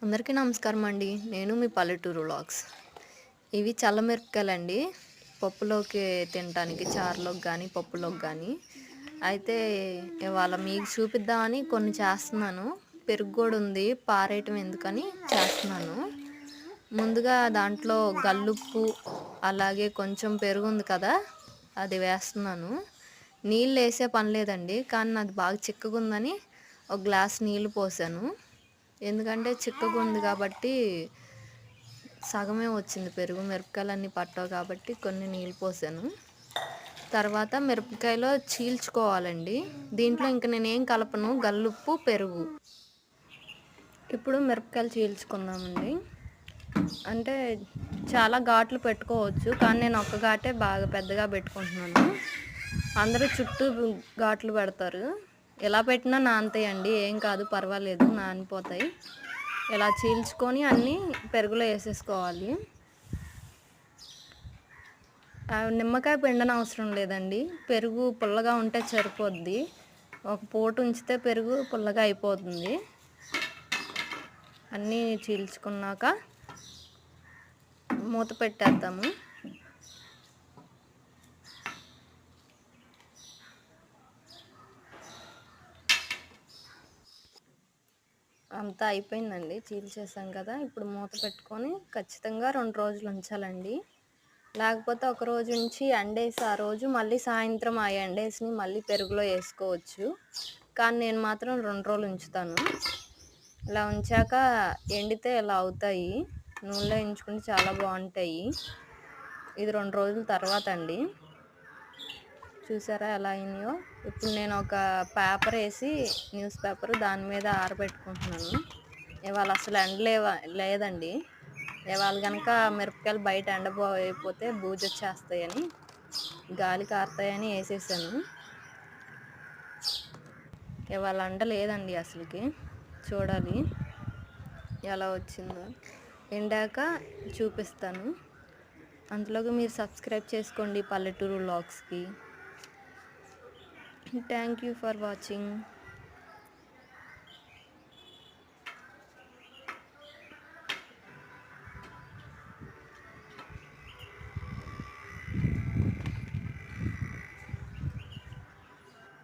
అందరికీ నమస్కారం అండి. నేను మీ పల్లెటూరు వ్లాగ్స్. ఇవి చల్లమిరపకాయలండి. పప్పులోకి తినటానికి చారులోకి గానీ, పప్పులోకి గానీ. అయితే ఇవాళ మీకు చూపిద్దామని కొన్ని చేస్తున్నాను. పెరుగు గూడా ఉంది. పారేయటం ఎందుకని చేస్తున్నాను. ముందుగా దాంట్లో గల్లుప్పు, అలాగే కొంచెం పెరుగుంది కదా! అది వేస్తున్నాను. నీళ్ళేసే పని లేదండి. కానీ నాది బాగా చిక్కగుందని ఒక గ్లాస్ నీళ్ళు పోసాను. ఎందుకంటే చిక్కగుంది కాబట్టి సగమే వచ్చింది పెరుగు. మిరపకాయలన్నీ పట్టవు కాబట్టి కొన్ని నీళ్ళు పోసాను. తర్వాత మిరపకాయలో చీల్చుకోవాలండి. దీంట్లో ఇంక నేనేం కలపను, గల్లుప్పు, పెరుగు. ఇప్పుడు మిరపకాయలు చీల్చుకుందామండి. అంటే చాలా ఘాట్లు పెట్టుకోవచ్చు, కానీ నేను ఒక్క ఘాటే బాగా పెద్దగా పెట్టుకుంటున్నాను. అందరూ చుట్టూ ఘాట్లు పెడతారు. ఎలా పెట్టినా నానతాయండి, ఏం కాదు, పర్వాలేదు, నానిపోతాయి. ఇలా చీల్చుకొని అన్నీ పెరుగులో వేసేసుకోవాలి. నిమ్మకాయ పిండనవసరం లేదండి. పెరుగు పుల్లగా ఉంటే సరిపోద్ది. ఒక పూట ఉంచితే పెరుగు పుల్లగా అయిపోతుంది. అన్నీ చీల్చుకున్నాక మూత పెట్టేద్దాము. అంతా అయిపోయిందండి, చీల్చేసాం కదా. ఇప్పుడు మూత పెట్టుకొని ఖచ్చితంగా 2 రోజులు ఉంచాలండి. లేకపోతే ఒక రోజు ఉంచి ఎండేసి ఆ రోజు మళ్ళీ సాయంత్రం ఆ ఎండేసిని మళ్ళీ పెరుగులో వేసుకోవచ్చు. కానీ నేను మాత్రం 2 రోజులు ఉంచుతాను. ఇలా ఉంచాక ఎండితే ఇలా అవుతాయి. నూనెలో వేయించుకుంటే చాలా బాగుంటాయి. ఇది 2 రోజుల తర్వాత అండి. చూసారా ఎలా అయినాయో. ఇప్పుడు నేను ఒక పేపర్ వేసి, న్యూస్ పేపర్, దాని మీద ఆరబెట్టుకుంటున్నాను. ఇవాళ అసలు లేదండి. ఇవాళ కనుక మిరపకాయలు బయట ఎండపోయిపోతే బూజు వచ్చేస్తాయని, గాలి కారుతాయని వేసేసాను. ఇవాళ ఎండ లేదండి అసలుకి. చూడాలి ఎలా వచ్చిందో. ఎండాక చూపిస్తాను. అంతలోకి మీరు సబ్స్క్రైబ్ చేసుకోండి పల్లెటూరు వ్లాగ్స్కి. Thank you for watching.